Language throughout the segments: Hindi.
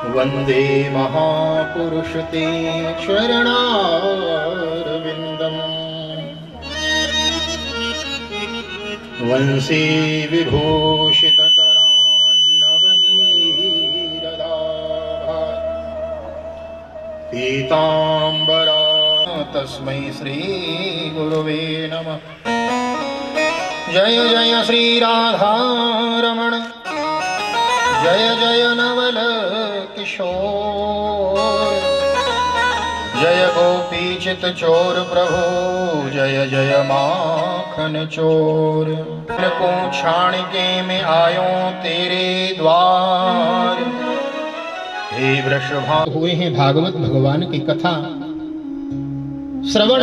वन्दे महापुरुष ते चरणारविन्दम् वंशी विभूषितकरान्नवनीरदाभात् पीताम्बरा तस्मै श्री गुरुवे नमः। जय जय श्री राधारमण जय जय नवल किशोर जय गोपी चित चोर प्रभु जय जय माखन चोर। को छाण के में आयो तेरे द्वार हे वृषभा। हुए हैं भागवत भगवान की कथा श्रवण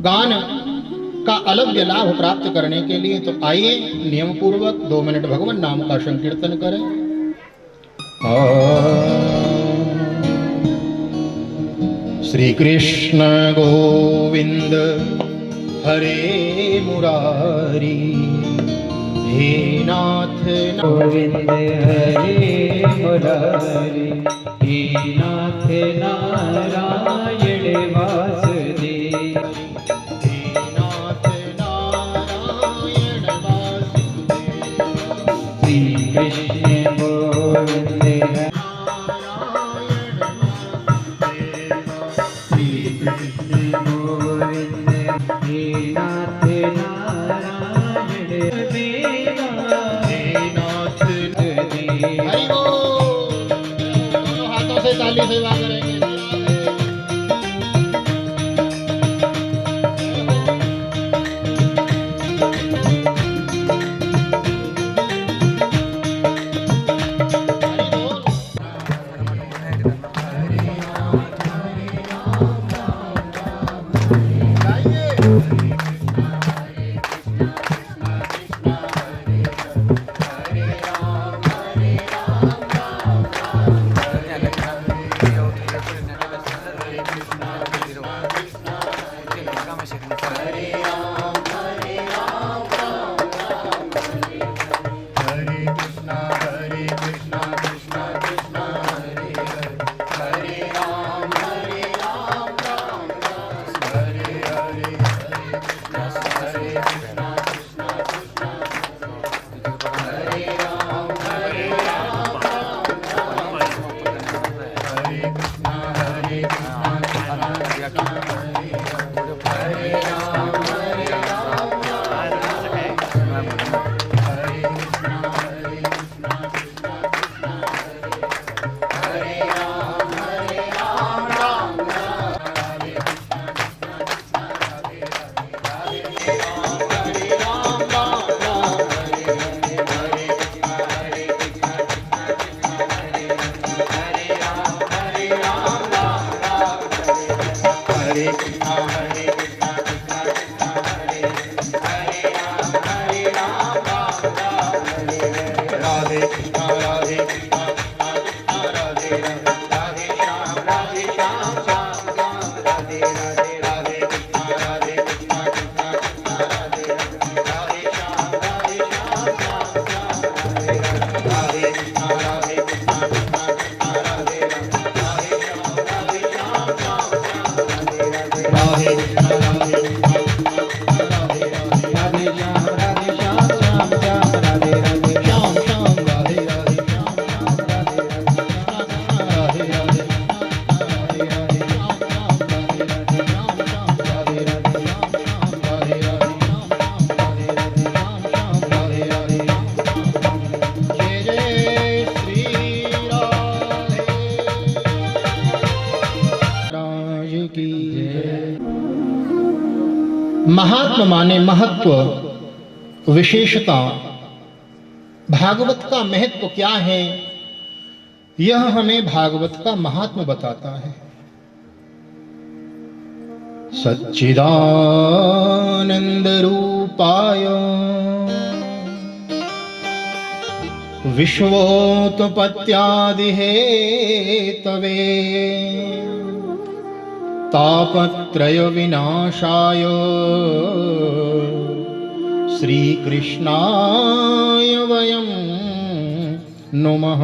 गान का अलभ्य लाभ प्राप्त करने के लिए तो आइए नियम पूर्वक 2 मिनट भगवान नाम का संकीर्तन करें। श्री कृष्ण गोविंद हरे मुरारी हे नाथ गोविंद हरे मुरारी हे नाथ नारायण वासुदेव। श्री कृष्ण गोविंद श्री कृष्ण गोविंद हे नाथ नारायण हरि बोल। दोनों हाथों से ताली सेवा करेंगे। महात्मा माने महत्व, विशेषता, भागवत का महत्व क्या है, यह हमें भागवत का महात्मा बताता है। सच्चिदानंद रूपाय विश्वोत्पत्त्यादि हेतवे तापत्रय विनाशाय श्रीकृष्णाय वयं नुमः।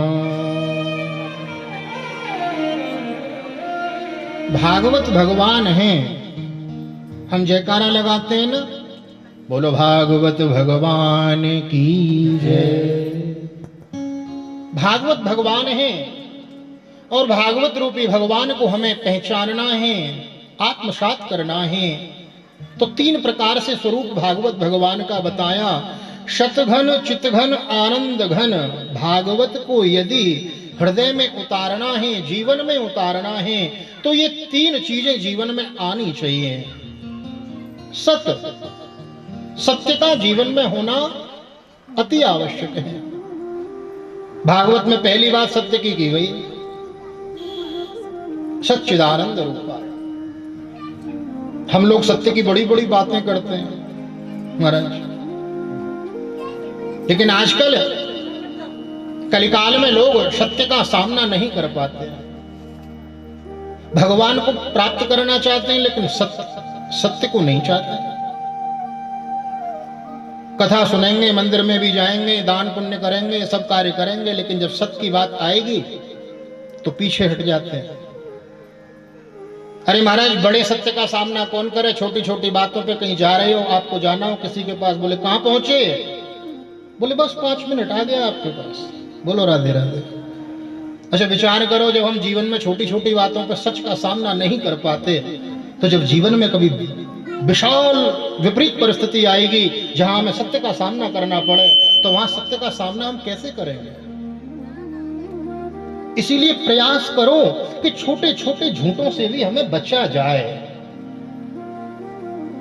भागवत भगवान हैं। हम जयकारा लगाते हैं ना, बोलो भागवत भगवान की जय। भागवत भगवान हैं और भागवत रूपी भगवान को हमें पहचानना है, आत्मसात करना है। तो 3 प्रकार से स्वरूप भागवत भगवान का बताया। शतघन चितघन आनंद घन, भागवत को यदि हृदय में उतारना है, जीवन में उतारना है, तो ये 3 चीजें जीवन में आनी चाहिए। सत्य का जीवन में होना अति आवश्यक है। भागवत में पहली बात सत्य की गई, सच्चिदानंद रूपा। हम लोग सत्य की बड़ी बड़ी बातें करते हैं महाराज, लेकिन आजकल कलिकाल में लोग सत्य का सामना नहीं कर पाते। भगवान को प्राप्त करना चाहते हैं लेकिन सत्य को नहीं चाहते। कथा सुनेंगे, मंदिर में भी जाएंगे, दान पुण्य करेंगे, सब कार्य करेंगे, लेकिन जब सत्य की बात आएगी तो पीछे हट जाते हैं। अरे महाराज, बड़े सत्य का सामना कौन करे? छोटी छोटी बातों पे कहीं जा रहे हो, आपको जाना हो किसी के पास, बोले कहां पहुंचे? बोले बस 5 मिनट आ गया आपके पास। बोलो राधे राधे। अच्छा विचार करो, जब हम जीवन में छोटी छोटी बातों पर सच का सामना नहीं कर पाते, तो जब जीवन में कभी विशाल विपरीत परिस्थिति आएगी जहां हमें सत्य का सामना करना पड़े, तो वहां सत्य का सामना हम कैसे करेंगे? इसीलिए प्रयास करो कि छोटे छोटे झूठों से भी हमें बचा जाए।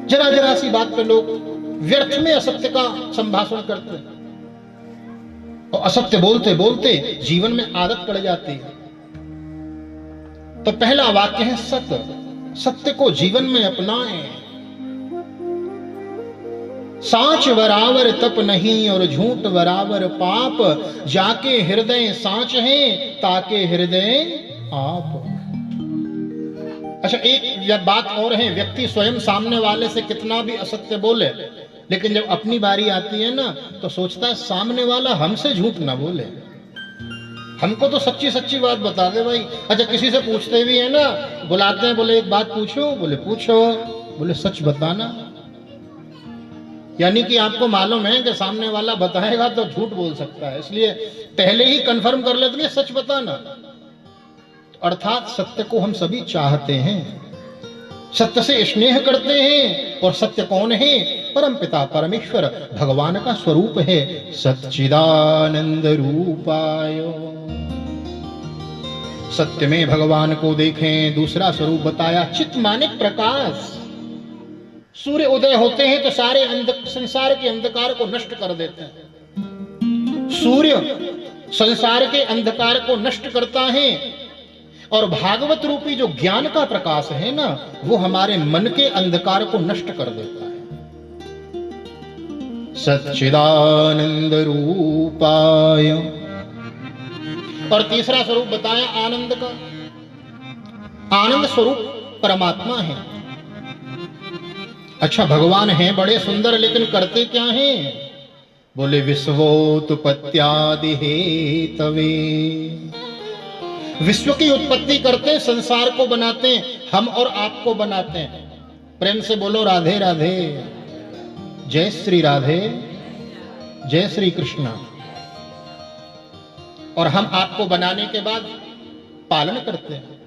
जरा जरा सी बात पे लोग व्यर्थ में असत्य का संभाषण करते हैं और असत्य बोलते बोलते जीवन में आदत पड़ जाती है। तो पहला वाक्य है सत्य। सत्य को जीवन में अपनाएं। साच बराबर तप नहीं और झूठ बराबर पाप, जाके हृदय साच है ताके हृदय आप। अच्छा एक बात और है, व्यक्ति स्वयं सामने वाले से कितना भी असत्य बोले, लेकिन जब अपनी बारी आती है ना, तो सोचता है सामने वाला हमसे झूठ ना बोले, हमको तो सच्ची सच्ची बात बता दे भाई। अच्छा किसी से पूछते भी है ना, बुलाते हैं, बोले एक बात पूछो, बोले पूछो, बोले सच बताना। यानी कि आपको मालूम है कि सामने वाला बताएगा तो झूठ बोल सकता है, इसलिए पहले ही कंफर्म कर लेते हैं सच बताना। अर्थात सत्य को हम सभी चाहते हैं, सत्य से स्नेह करते हैं। और सत्य कौन है? परम पिता परमेश्वर भगवान का स्वरूप है, सच्चिदानंद रूपाय। सत्य में भगवान को देखें। दूसरा स्वरूप बताया चित माने प्रकाश। सूर्य उदय होते हैं तो सारे संसार के अंधकार को नष्ट कर देते हैं। सूर्य संसार के अंधकार को नष्ट करता है, और भागवत रूपी जो ज्ञान का प्रकाश है ना, वो हमारे मन के अंधकार को नष्ट कर देता है। सच्चिदानंद रूपाय। और तीसरा स्वरूप बताया आनंद का। आनंद स्वरूप परमात्मा है। अच्छा भगवान हैं बड़े सुंदर, लेकिन करते क्या हैं? बोले विश्वोत्पत्त्यादि हेतवे। विश्व की उत्पत्ति करते, संसार को बनाते, हम और आपको बनाते हैं। प्रेम से बोलो राधे राधे। जय श्री राधे, जय श्री कृष्णा। और हम आपको बनाने के बाद पालन करते हैं।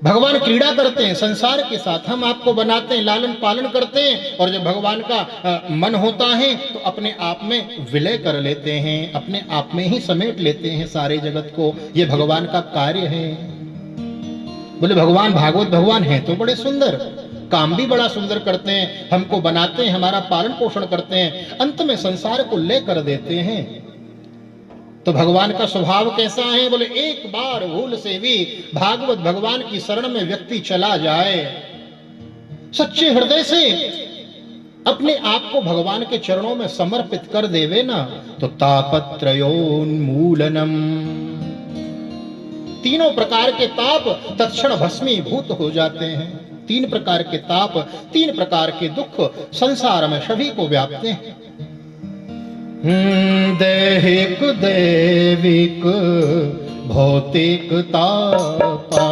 भगवान क्रीड़ा करते हैं संसार के साथ, हम आपको बनाते हैं, लालन पालन करते हैं। और जब भगवान का मन होता है तो अपने आप में विलय कर लेते हैं, अपने आप में ही समेट लेते हैं सारे जगत को। ये भगवान का कार्य है। बोले भगवान भागवत भगवान है तो बड़े सुंदर, काम भी बड़ा सुंदर करते हैं, हमको बनाते हैं, हमारा पालन पोषण करते हैं, अंत में संसार को ले कर देते हैं। तो भगवान का स्वभाव कैसा है? बोले एक बार भूल से भी भागवत भगवान की शरण में व्यक्ति चला जाए, सच्चे हृदय से अपने आप को भगवान के चरणों में समर्पित कर देवे ना, तो तापत्रयोन्मूलनम, तीनों प्रकार के ताप तत्क्षण भस्मीभूत हो जाते हैं। 3 प्रकार के ताप, 3 प्रकार के दुख संसार में सभी को व्यापते हैं। दैहिक दैविक भौतिक तापा,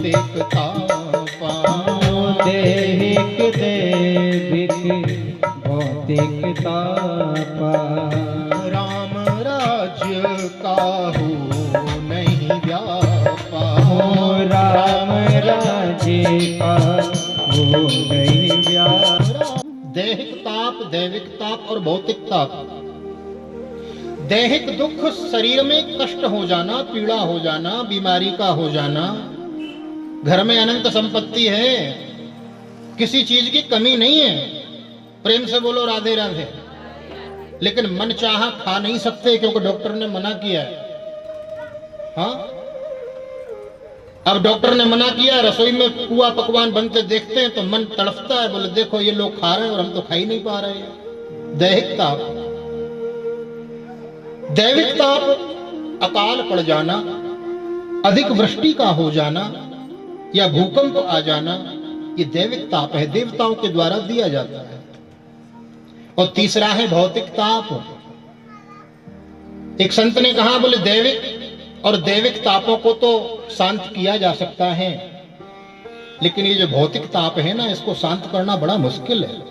भौतिक तापा। देहिक देविक भौतिक तापा। राम राज्य काहू नहीं व्यापा। राम राज्य का हो नहीं व्यापा। दैहिक ताप, दैविक ताप और भौतिक ताप। दैहिक दुख शरीर में कष्ट हो जाना, पीड़ा हो जाना, बीमारी का हो जाना। घर में अनंत संपत्ति है, किसी चीज की कमी नहीं है, प्रेम से बोलो राधे राधे। लेकिन मन चाहा खा नहीं सकते क्योंकि डॉक्टर ने मना किया है। हाँ, अब डॉक्टर ने मना किया, रसोई में पुआ पकवान बनते देखते हैं तो मन तड़पता है, बोले देखो ये लोग खा रहे हैं और हम तो खा ही नहीं पा रहे हैं। दैहिक ताप। दैविक ताप, अकाल पड़ जाना, अधिक वृष्टि का हो जाना या भूकंप आ जाना, ये दैविक ताप है, देवताओं के द्वारा दिया जाता है। और तीसरा है भौतिक ताप। एक संत ने कहा, बोले दैविक और दैविक तापों को तो शांत किया जा सकता है, लेकिन ये जो भौतिक ताप है ना, इसको शांत करना बड़ा मुश्किल है।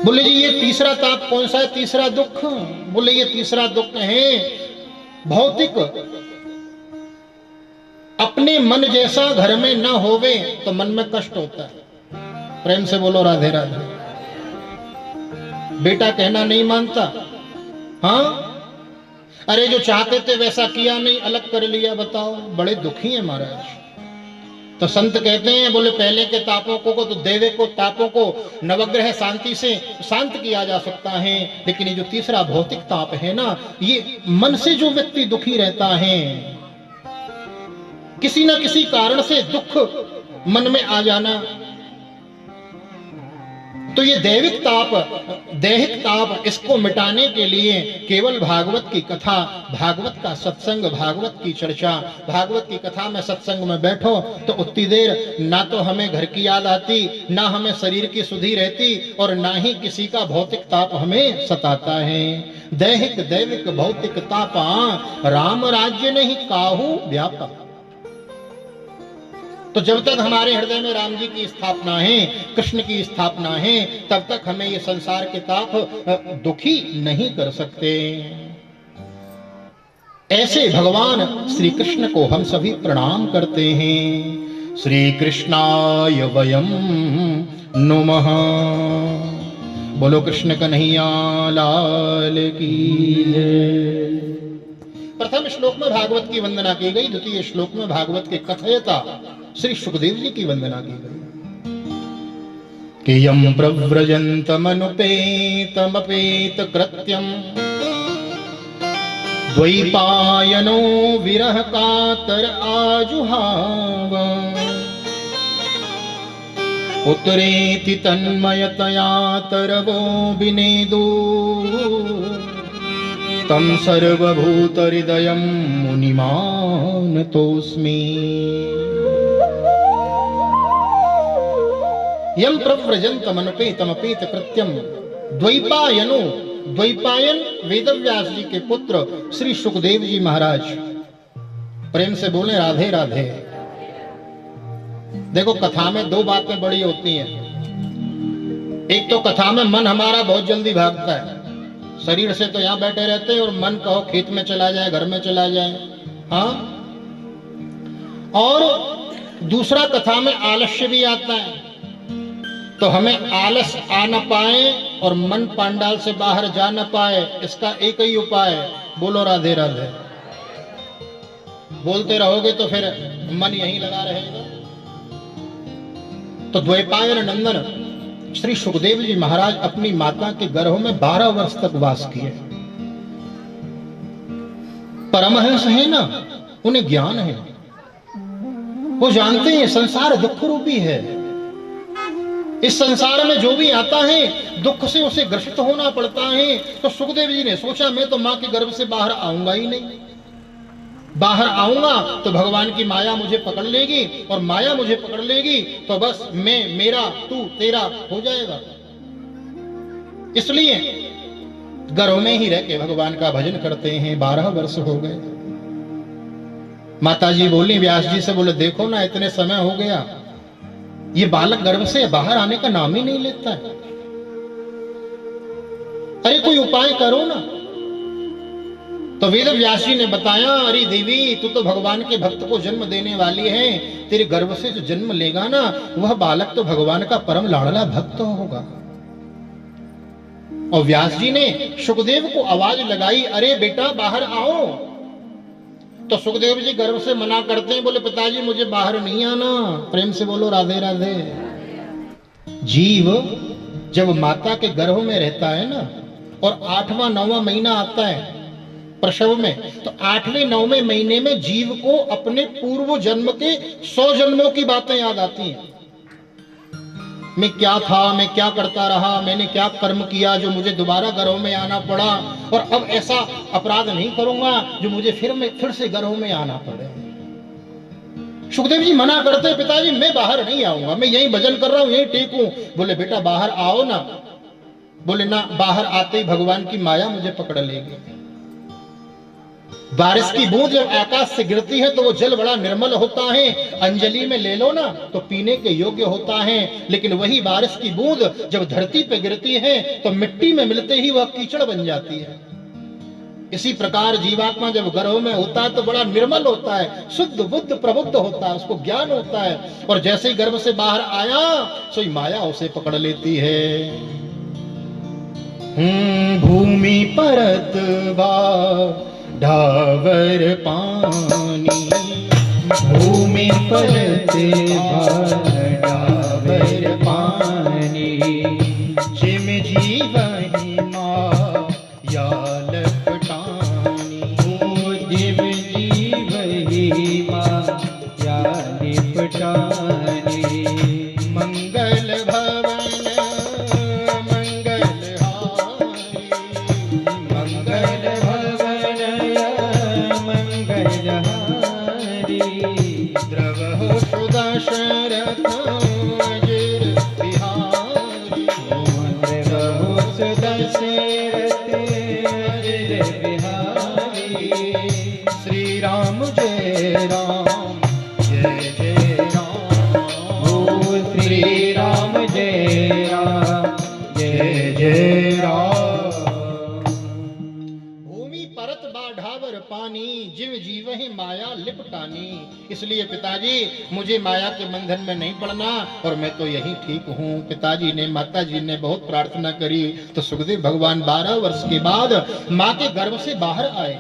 बोले जी ये तीसरा ताप कौन सा है, तीसरा दुख? बोले ये तीसरा दुख है भौतिक। अपने मन जैसा घर में न होवे तो मन में कष्ट होता है। प्रेम से बोलो राधे राधे। बेटा कहना नहीं मानता, हाँ अरे जो चाहते थे वैसा किया नहीं, अलग कर लिया, बताओ बड़े दुखी हैं महाराज। तो संत कहते हैं, बोले पहले के तापों को तो दैविक को तापों को नवग्रह शांति से शांत किया जा सकता है, लेकिन ये जो तीसरा भौतिक ताप है ना, ये मन से जो व्यक्ति दुखी रहता है, किसी ना किसी कारण से दुख मन में आ जाना, तो ये दैविक ताप, दैहिक ताप, इसको मिटाने के लिए केवल भागवत की कथा, भागवत का सत्संग, भागवत की चर्चा, भागवत की कथा में सत्संग में बैठो तो उतनी देर ना तो हमें घर की याद आती, ना हमें शरीर की सुधि रहती, और ना ही किसी का भौतिक ताप हमें सताता है। दैहिक दैविक भौतिक तापा, राम राज्य नहीं काहू व्यापा। तो जब तक हमारे हृदय में राम जी की स्थापना है, कृष्ण की स्थापना है, तब तक हमें ये संसार के ताप दुखी नहीं कर सकते। ऐसे भगवान श्री कृष्ण को हम सभी प्रणाम करते हैं। श्री कृष्णाय वयम नुमः। बोलो कृष्ण कन्हैया लाल की जय। प्रथम श्लोक में भागवत की वंदना की गई, द्वितीय श्लोक में भागवत के कथयिता श्री सुखदेव जी की वंदना की गई। कि यम प्रव्रजन्तमनुपेतमपेत कृत्यम द्वैपायनो विरह कातर आजुहाव। उत्तरेति तन्मयतया तरवो विनेदु तम सर्वभूत हृदयं मुनिमानतोऽस्मि। यम प्रव्रजन्तमनुपेतमपेत कृत्यम द्वैपायनो। द्वैपायन वेदव्यास जी के पुत्र श्री सुखदेव जी महाराज। प्रेम से बोले राधे राधे। देखो कथा में दो बातें बड़ी होती हैं। एक तो कथा में मन हमारा बहुत जल्दी भागता है, शरीर से तो यहां बैठे रहते हैं और मन कहो खेत में चला जाए, घर में चला जाए। हाँ, और दूसरा कथा में आलस्य भी आता है, तो हमें आलस आ न पाए और मन पांडाल से बाहर जा न पाए, इसका एक ही उपाय है, बोलो राधे राधे। बोलते रहोगे तो फिर मन यहीं लगा रहेगा। तो द्वैपायन नंदन श्री सुखदेव जी महाराज अपनी माता के गर्भ में 12 वर्ष तक वास किए। परमहंस है ना, उन्हें ज्ञान है, वो जानते हैं संसार दुख रूपी है। इस संसार में जो भी आता है दुख से उसे ग्रसित होना पड़ता है। तो सुखदेव जी ने सोचा मैं तो मां के गर्भ से बाहर आऊंगा ही नहीं, बाहर आऊंगा तो भगवान की माया मुझे पकड़ लेगी, और माया मुझे पकड़ लेगी तो बस मैं मेरा तू तेरा हो जाएगा। इसलिए गर्भ में ही रह के भगवान का भजन करते हैं। 12 वर्ष हो गए। माताजी बोली व्यास जी से, बोले देखो ना इतने समय हो गया, ये बालक गर्भ से बाहर आने का नाम ही नहीं लेता है। अरे कोई उपाय करो ना। तो वेद व्यास जी ने बताया, अरे देवी तू तो भगवान के भक्त को जन्म देने वाली है, तेरे गर्भ से जो जन्म लेगा ना वह बालक तो भगवान का परम लाडला भक्त होगा। और व्यास जी ने सुखदेव को आवाज लगाई, अरे बेटा बाहर आओ। तो सुखदेव जी गर्भ से मना करते हैं, बोले पिताजी मुझे बाहर नहीं आना। प्रेम से बोलो राधे राधे। जीव जब माता के गर्भ में रहता है ना और 8वां 9वां महीना आता है प्रसव में, तो 8वें 9वें महीने में जीव को अपने पूर्व जन्म के 100 जन्मों की बातें याद आती हैं। मैं क्या था, मैं क्या करता रहा, मैंने क्या कर्म किया जो मुझे दोबारा गर्भ में आना पड़ा, और अब ऐसा अपराध नहीं करूंगा जो मुझे फिर से गर्भ में आना पड़े। सुखदेव जी मना करते, पिताजी मैं बाहर नहीं आऊंगा, मैं यहीं भजन कर रहा हूं, यहीं ठीक हूं। बोले बेटा बाहर आओ ना। बोले ना, बाहर आते ही भगवान की माया मुझे पकड़ लेगी। बारिश की बूंद जब आकाश से गिरती है तो वो जल बड़ा निर्मल होता है, अंजलि में ले लो ना तो पीने के योग्य होता है। लेकिन वही बारिश की बूंद जब धरती पे गिरती है तो मिट्टी में मिलते ही वह कीचड़ बन जाती है। इसी प्रकार जीवात्मा जब गर्भ में होता है तो बड़ा निर्मल होता है, शुद्ध बुद्ध प्रबुद्ध होता है, उसको ज्ञान होता है। और जैसे ही गर्भ से बाहर आया सोई माया उसे पकड़ लेती है। भूमि परत बा ढावर पानी, भूमि परत ढावर पानी, जिम जीवहि माया लपटानी। जिम जीवहि माया लिपटानी। मंगल भवन मंगलहारी, मंगल भवन मंगलहारी, द्रवहु सुदशरथ अजिर बिहारी। द्रवहु सुदशरथ अजिर बिहारी। श्री राम जय राम जय जय राम। ओ श्री राम जय राम जय जय राम। भूमि परत बाढ़ावर पानी, जिव जीवहि माया लिपटानी। इसलिए पिताजी मुझे माया के बंधन में नहीं पड़ना और मैं तो यही ठीक हूँ। पिताजी ने माताजी ने बहुत प्रार्थना करी तो सुखदेव भगवान 12 वर्ष के बाद माँ के गर्भ से बाहर आए।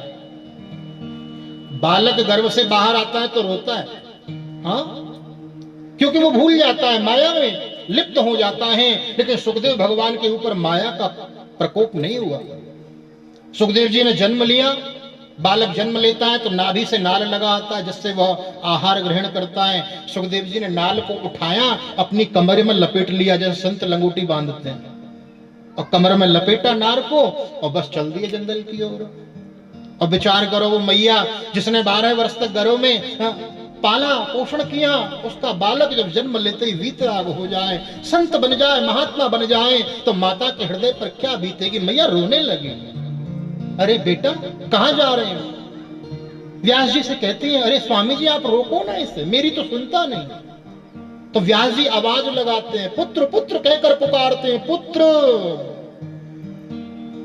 बालक गर्भ से बाहर आता है तो रोता है, हाँ, क्योंकि वो भूल जाता है, माया में लिप्त हो जाता है। लेकिन सुखदेव भगवान के ऊपर माया का प्रकोप नहीं हुआ। सुखदेव जी ने जन्म लिया, बालक जन्म लेता है तो नाभि से नाल लगा आता है जिससे वह आहार ग्रहण करता है। सुखदेव जी ने नाल को उठाया, अपनी कमर में लपेट लिया जैसे संत लंगोटी बांधते हैं, और कमर में लपेटा नार को और बस चल दिए जंगल की ओर। और विचार करो वो मैया जिसने 12 वर्ष तक घरों में पाला पोषण किया, उसका बालक जब जन्म लेते ही वीतराग हो जाए, संत बन जाए, महात्मा बन जाए, तो माता के हृदय पर क्या बीतेगी। मैया रोने लगी, अरे बेटा कहां जा रहे हैं। व्यास जी से कहती हैं, अरे स्वामी जी आप रोको ना इसे, मेरी तो सुनता नहीं। तो व्यास जी आवाज लगाते हैं, पुत्र पुत्र कहकर पुकारते हैं, पुत्र।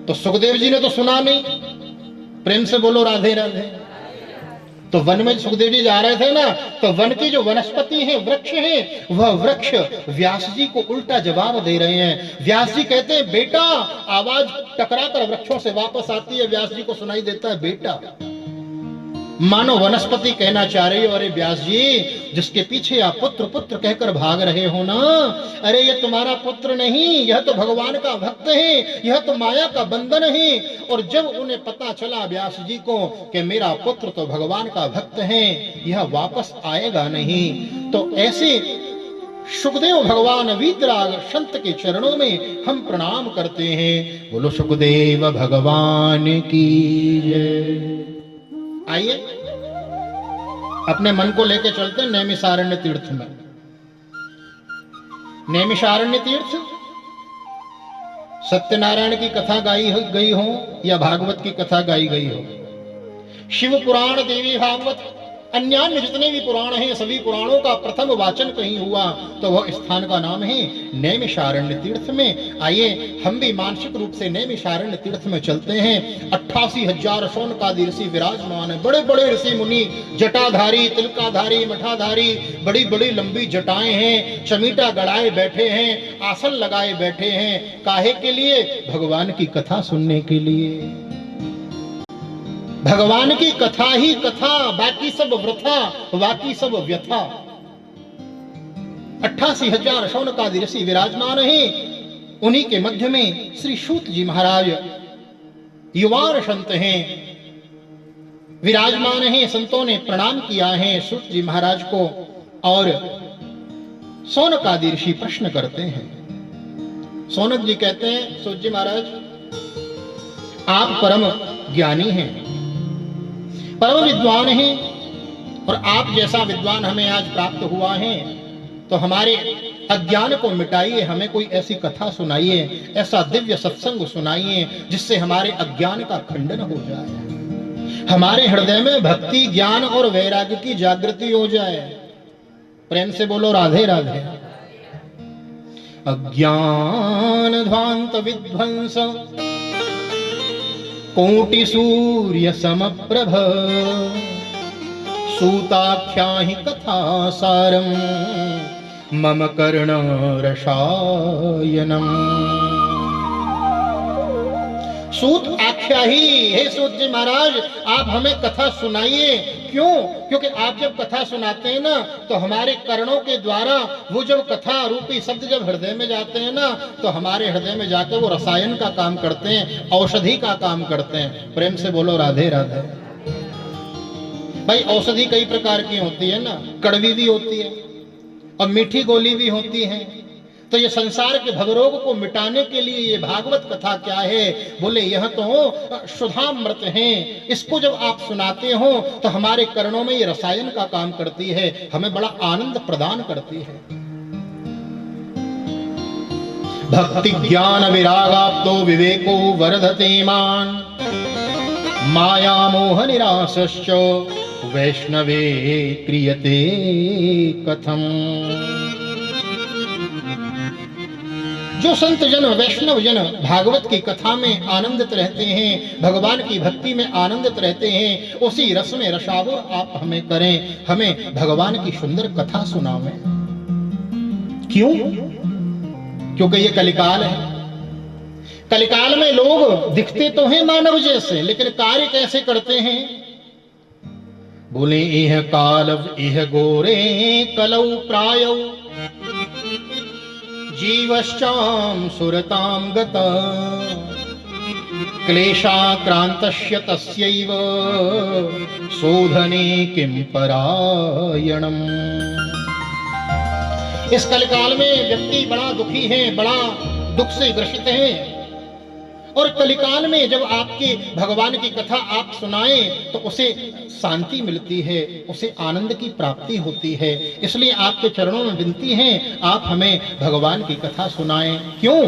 तो सुखदेव जी ने तो सुना नहीं। प्रेम से बोलो राधे राधे। तो वन में सुखदेव जी जा रहे थे ना, तो वन की जो वनस्पति है, वृक्ष है, वह वृक्ष व्यास जी को उल्टा जवाब दे रहे हैं। व्यास जी कहते हैं बेटा, आवाज टकरा कर वृक्षों से वापस आती है, व्यास जी को सुनाई देता है बेटा। मानो वनस्पति कहना चाह रही हो, अरे व्यास जी जिसके पीछे आप पुत्र पुत्र कहकर भाग रहे हो ना, अरे ये तुम्हारा पुत्र नहीं, यह तो भगवान का भक्त है, यह तो माया का बंधन है। और जब उन्हें पता चला व्यास जी को कि मेरा पुत्र तो भगवान का भक्त है, यह वापस आएगा नहीं, तो ऐसे सुखदेव भगवान वीतराग संत के चरणों में हम प्रणाम करते हैं। बोलो सुखदेव भगवान की जय। आइए अपने मन को लेकर चलते हैं नैमिषारण्य तीर्थ में। नैमिषारण्य तीर्थ सत्यनारायण की कथा गाई गई हो या भागवत की कथा गाई गई हो, शिव पुराण देवी भागवत अन्यान्य जितने भी पुराण हैं सभी पुराणों का प्रथम वाचन कहीं हुआ तो वह स्थान का नाम है नैमिषारण्य तीर्थ में। आइए हम भी मानसिक रूप से नैमिषारण्य तीर्थ में चलते हैं। 88,000 शौनकादि ऋषि विराजमान है, बड़े बड़े ऋषि मुनि, जटाधारी, तिलकाधारी, मठाधारी, बड़ी बड़ी लंबी जटाएं हैं, चमीटा गड़ाए बैठे हैं, आसन लगाए बैठे हैं। काहे के लिए? भगवान की कथा सुनने के लिए। भगवान की कथा ही कथा, बाकी सब वृथा, बाकी सब व्यथा। 88,000 शौनकादि ऋषि विराजमान हैं। उन्हीं के मध्य में श्री सूत जी महाराज युवान संत हैं, विराजमान हैं। संतों ने प्रणाम किया है सूत जी महाराज को और शौनकादि ऋषि प्रश्न करते हैं। शौनक जी कहते हैं, सूत जी महाराज आप परम ज्ञानी हैं, परम विद्वान हैं और आप जैसा विद्वान हमें आज प्राप्त हुआ है तो हमारे अज्ञान को मिटाइए, हमें कोई ऐसी कथा सुनाइए, ऐसा दिव्य सत्संग सुनाइए जिससे हमारे अज्ञान का खंडन हो जाए, हमारे हृदय में भक्ति, ज्ञान और वैराग्य की जागृति हो जाए। प्रेम से बोलो राधे राधे। अज्ञान ध्वांत विध्वंस कोटि सूर्य समप्रभ सूताख्या हि कथा सारम मम कर्ण रसायनम। सूत आख्या ही, हे सूत जी महाराज आप हमें कथा सुनाइए। क्यों? क्योंकि आप जब कथा सुनाते हैं ना तो हमारे कर्णों के द्वारा वो जब कथा रूपी शब्द जब हृदय में जाते हैं ना तो हमारे हृदय में जाकर वो रसायन का काम करते हैं, औषधि का काम करते हैं। प्रेम से बोलो राधे राधे। भाई औषधि कई प्रकार की होती है ना, कड़वी भी होती है और मीठी गोली भी होती है। तो ये संसार के भवरोग को मिटाने के लिए ये भागवत कथा क्या है? बोले यह तो सुधामृत है। इसको जब आप सुनाते हो तो हमारे कर्णों में ये रसायन का काम करती है, हमें बड़ा आनंद प्रदान करती है। भक्ति ज्ञान विरागाप्तो विवेको वर्धते मान माया मोह निरासश्च वैष्णवे क्रियते कथम। जो संत जन, वैष्णव जन भागवत की कथा में आनंदित रहते हैं, भगवान की भक्ति में आनंदित रहते हैं, उसी रस में रसावर आप हमें करें, हमें भगवान की सुंदर कथा सुनावें। क्यों? क्योंकि ये कलिकाल है। कलिकाल में लोग दिखते तो हैं मानव जैसे, लेकिन कार्य कैसे करते हैं? बोले इह कालव इह गोरे कलौ प्रायौ जीवश्चाम सुरताम गता क्लेशाक्रांतस्य तस्यैव शोधने किं परायणम्। इस कलिकाल में व्यक्ति बड़ा दुखी है, बड़ा दुख से ग्रसित है। और कलिकाल में जब आपकी भगवान की कथा आप सुनाएं तो उसे शांति मिलती है, उसे आनंद की प्राप्ति होती है। इसलिए आपके चरणों में विनती है आप हमें भगवान की कथा सुनाएं। क्यों?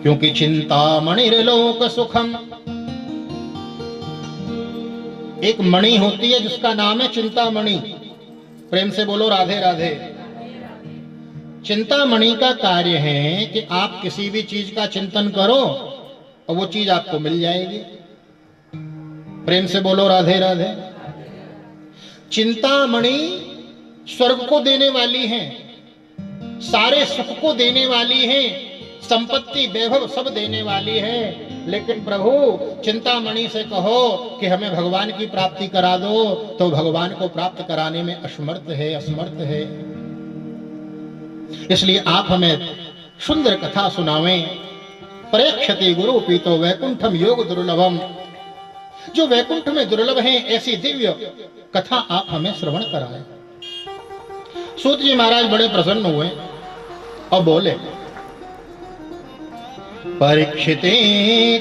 क्योंकि चिंतामणिर्लोक सुखम, एक मणि होती है जिसका नाम है चिंतामणि। प्रेम से बोलो राधे राधे। चिंतामणि का कार्य है कि आप किसी भी चीज का चिंतन करो और वो चीज आपको मिल जाएगी। प्रेम से बोलो राधे राधे। चिंतामणि स्वर्ग को देने वाली है, सारे सुख को देने वाली है, संपत्ति वैभव सब देने वाली है। लेकिन प्रभु चिंतामणि से कहो कि हमें भगवान की प्राप्ति करा दो तो भगवान को प्राप्त कराने में असमर्थ है, असमर्थ है। इसलिए आप हमें सुंदर कथा सुनावें। प्रेक्षते गुरु पीतो वैकुंठम योग दुर्लभम, जो वैकुंठ में दुर्लभ है ऐसी दिव्य कथा आप हमें श्रवण कराएं। सूत जी महाराज बड़े प्रसन्न हुए और बोले परीक्षिते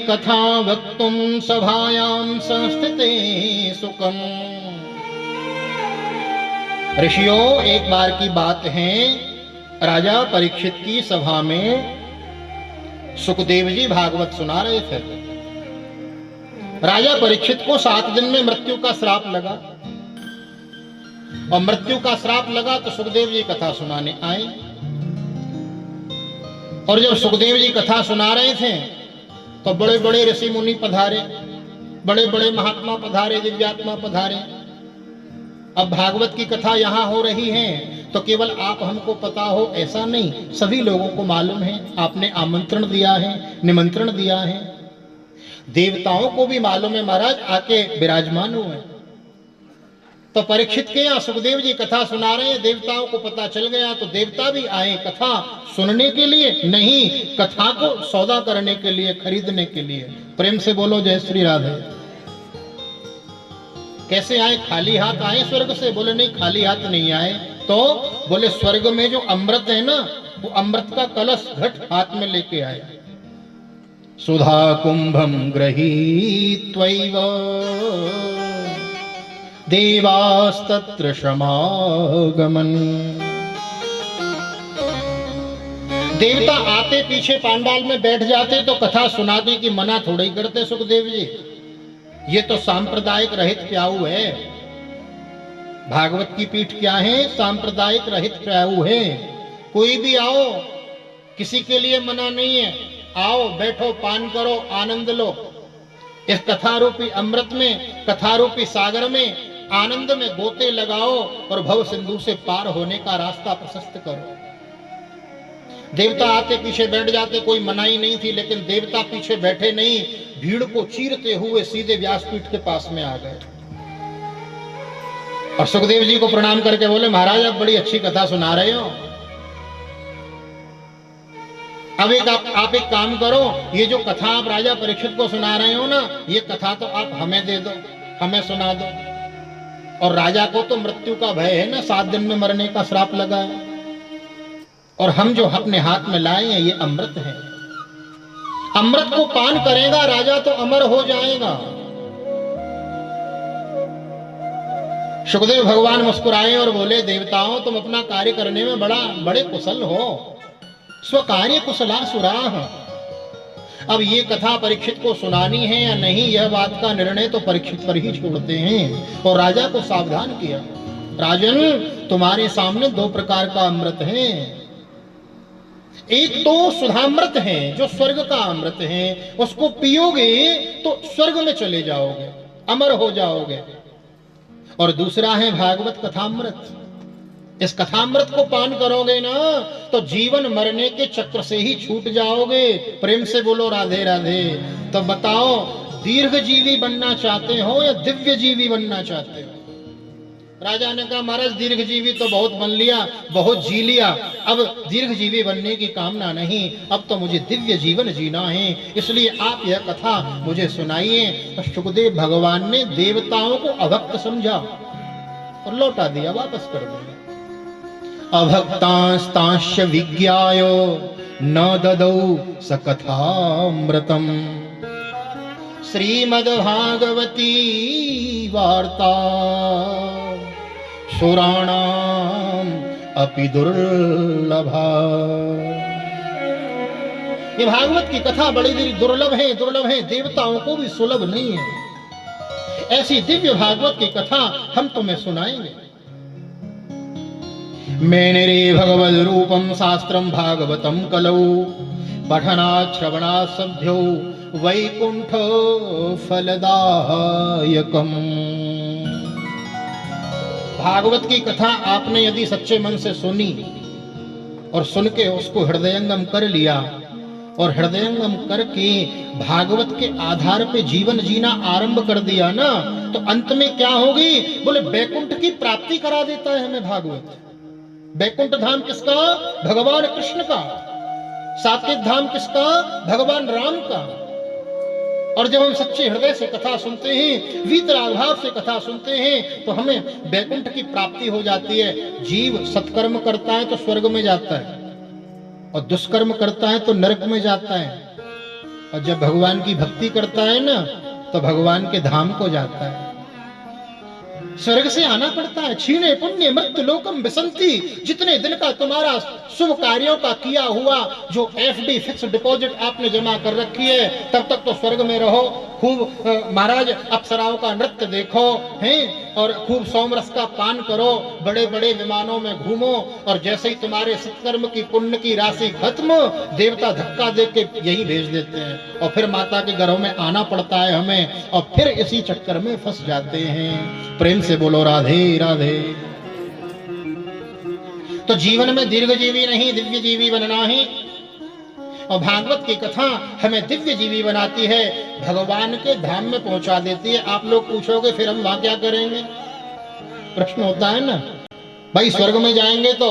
कथा वक्तुम सभायां संस्थिते सुखम। ऋषियों एक बार की बात है, राजा परीक्षित की सभा में सुखदेव जी भागवत सुना रहे थे। राजा परीक्षित को 7 दिन में मृत्यु का श्राप लगा। और मृत्यु का श्राप लगा तो सुखदेव जी कथा सुनाने आए। और जब सुखदेव जी कथा सुना रहे थे तो बड़े बड़े ऋषि मुनि पधारे, बड़े बड़े महात्मा पधारे, दिव्यात्मा पधारे। अब भागवत की कथा यहां हो रही है तो केवल आप हमको पता हो ऐसा नहीं, सभी लोगों को मालूम है। आपने आमंत्रण दिया है, निमंत्रण दिया है, देवताओं को भी मालूम है महाराज, आके विराजमान हुए। तो परीक्षित के यहाँ सुखदेव जी कथा सुना रहे हैं, देवताओं को पता चल गया तो देवता भी आए कथा सुनने के लिए, नहीं कथा को सौदा करने के लिए, खरीदने के लिए। प्रेम से बोलो जय श्री राधे। कैसे आए? खाली हाथ आए स्वर्ग से? बोले नहीं, खाली हाथ नहीं आए। तो बोले स्वर्ग में जो अमृत है ना, वो अमृत का कलश घट हाथ में लेके आए। सुधा कुंभम गृहीत्वैव देवास्तत्र समागमन। देवता आते पीछे पांडाल में बैठ जाते तो कथा सुनाते कि मना थोड़ा ही करते सुखदेव जी, ये तो सांप्रदायिक रहित प्याऊ है। भागवत की पीठ क्या है? सांप्रदायिक रहित प्याऊ है। कोई भी आओ, किसी के लिए मना नहीं है, आओ बैठो, पान करो, आनंद लो। इस कथा रूपी अमृत में, कथा रूपी सागर में आनंद में गोते लगाओ और भव सिंधु से पार होने का रास्ता प्रशस्त करो। देवता आते पीछे बैठ जाते, कोई मनाही नहीं थी, लेकिन देवता पीछे बैठे नहीं, भीड़ को चीरते हुए सीधे व्यासपीठ के पास में आ गए और सुखदेव जी को प्रणाम करके बोले महाराज आप बड़ी अच्छी कथा सुना रहे हो। अब आप एक काम करो, ये जो कथा आप राजा परीक्षित को सुना रहे हो ना, ये कथा तो आप हमें दे दो, हमें सुना दो। और राजा को तो मृत्यु का भय है ना, 7 दिन में मरने का श्राप लगा है। और हम जो अपने हाथ में लाए हैं ये अमृत है, अमृत को पान करेगा राजा तो अमर हो जाएगा। सुखदेव भगवान मुस्कुराए और बोले देवताओं तुम अपना कार्य करने में बड़े कुशल हो, स्वकार्य कुशलासुराः। अब ये कथा परीक्षित को सुनानी है या नहीं, यह बात का निर्णय तो परीक्षित पर ही छोड़ते हैं। और राजा को सावधान किया, राजन तुम्हारे सामने 2 प्रकार का अमृत है। एक तो सुधामृत है जो स्वर्ग का अमृत है, उसको पियोगे तो स्वर्ग में चले जाओगे, अमर हो जाओगे। और दूसरा है भागवत कथामृत। इस कथामृत को पान करोगे ना तो जीवन मरने के चक्र से ही छूट जाओगे। प्रेम से बोलो राधे राधे। तो बताओ दीर्घ जीवी बनना चाहते हो या दिव्य जीवी बनना चाहते हो? राजा ने कहा महाराज दीर्घ जीवी तो बहुत बन लिया, बहुत जी लिया, अब दीर्घ जीवी बनने की कामना नहीं, अब तो मुझे दिव्य जीवन जीना है, इसलिए आप यह कथा मुझे सुनाइए। तो सुखदेव भगवान ने देवताओं को अभक्त समझा और लौटा दिया, वापस कर दिया। अभक्तांस्तांश्च विज्ञायो न ददौ स कथामृतम् श्रीमद्भागवती वार्ता सुराणाम अपि दुर्लभा। ये भागवत की कथा बड़ी दुर्लभ है, देवताओं को भी सुलभ नहीं है। ऐसी दिव्य भागवत की कथा हम तुम्हें सुनाएंगे। मेनेरे भगवद रूपम शास्त्रम भागवतम कलौ पठनात् श्रवणात् सभ्यो वैकुंठ फलदायकम। भागवत की कथा आपने यदि सच्चे मन से सुनी और सुन के उसको हृदयंगम कर लिया और हृदयंगम करके भागवत के आधार पे जीवन जीना आरंभ कर दिया ना, तो अंत में क्या होगी? बोले बैकुंठ की प्राप्ति करा देता है हमें भागवत। बैकुंठ धाम किसका? भगवान कृष्ण का। साकेत धाम किसका? भगवान राम का। और जब हम सच्चे हृदय से कथा सुनते हैं, वीतराग भाव से कथा सुनते हैं, तो हमें बैकुंठ की प्राप्ति हो जाती है। जीव सत्कर्म करता है तो स्वर्ग में जाता है और दुष्कर्म करता है तो नरक में जाता है। और जब भगवान की भक्ति करता है ना तो भगवान के धाम को जाता है। स्वर्ग से आना पड़ता है। क्षीणे पुण्य मृत्यु लोकम विसंति। जितने दिन का तुम्हारा शुभ कार्यों का किया हुआ जो एफडी फिक्स डिपॉजिट आपने जमा कर रखी है, तब तक तो स्वर्ग में रहो, खूब महाराज अप्सराओं का नृत्य देखो, हैं और खूब सोमरस का पान करो, बड़े बड़े विमानों में घूमो, और जैसे ही तुम्हारे सत्कर्म की पुण्य की राशि खत्म, देवता धक्का दे के यही भेज देते हैं, और फिर माता के घरों में आना पड़ता है हमें, और फिर इसी चक्कर में फंस जाते हैं। प्रेम से बोलो राधे राधे। तो जीवन में दीर्घजीवी नहीं, दिव्य जीवी बनना है, और भागवत की कथा हमें दिव्य जीवी बनाती है, भगवान के धाम में पहुंचा देती है। आप लोग पूछोगे फिर हम वहां क्या करेंगे, प्रश्न होता है ना। भाई स्वर्ग में जाएंगे तो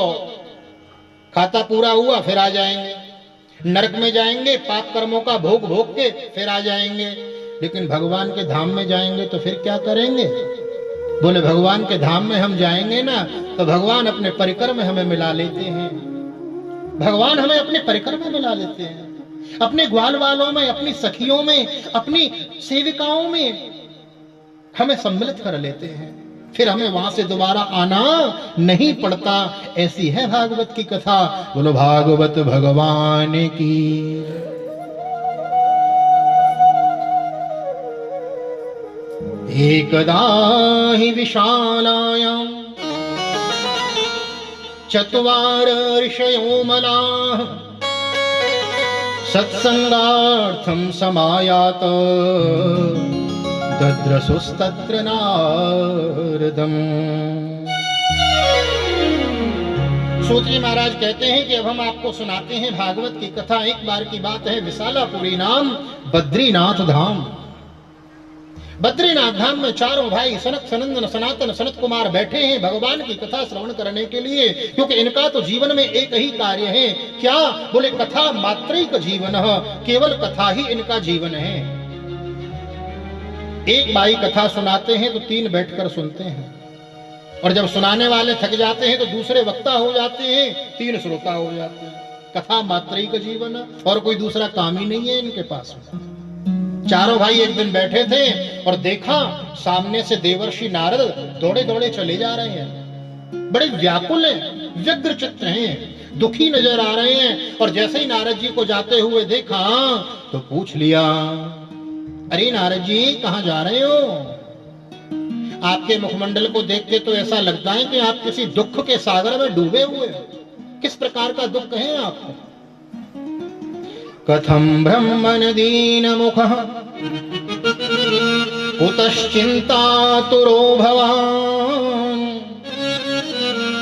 खाता पूरा हुआ फिर आ जाएंगे, नरक में जाएंगे पाप कर्मों का भोग भोग के फिर आ जाएंगे, लेकिन भगवान के धाम में जाएंगे तो फिर क्या करेंगे। बोले भगवान के धाम में हम जाएंगे ना तो भगवान अपने परिकर में हमें मिला लेते हैं, भगवान हमें अपने परिकर में मिला लेते हैं, अपने ग्वाल वालों में, अपनी सखियों में, अपनी सेविकाओं में हमें सम्मिलित कर लेते हैं, फिर हमें वहां से दोबारा आना नहीं पड़ता। ऐसी है भागवत की कथा। बोलो भागवत भगवान की। एकदा हि विशालायां चत्वार ऋषयो मलाः सत्संगार्थं समायात दद्रसुस्तत्र नारदम्। सूत जी महाराज कहते हैं कि अब हम आपको सुनाते हैं भागवत की कथा। एक बार की बात है, विशालापुरी नाम बद्रीनाथ धाम। बद्रीनाथ धाम में चारों भाई सनक सनंदन सनातन सनत कुमार बैठे हैं भगवान की कथा श्रवण करने के लिए, क्योंकि इनका तो जीवन में एक ही कार्य है। क्या? बोले कथा मात्रिक जीवन है, केवल कथा ही इनका जीवन है। एक भाई कथा सुनाते हैं तो तीन बैठकर सुनते हैं, और जब सुनाने वाले थक जाते हैं तो दूसरे वक्ता हो जाते हैं, तीन श्रोता हो जाते हैं। कथा मात्रिक जीवन है, और कोई दूसरा काम ही नहीं है इनके पास। चारों भाई एक दिन बैठे थे और देखा सामने से देवर्षि नारद दौड़े दौड़े चले जा रहे हैं, बड़े व्याकुल हैं, व्यग्र चित्त हैं, दुखी नजर आ रहे हैं। और जैसे ही नारद जी को जाते हुए देखा तो पूछ लिया, अरे नारद जी कहाँ जा रहे हो? आपके मुखमंडल को देख के तो ऐसा लगता है कि आप किसी दुख के सागर में डूबे हुए हो। किस प्रकार का दुख है आपको? कथं ब्रह्मण दीन मुखः कुतश्चिन्तातुरो भवान्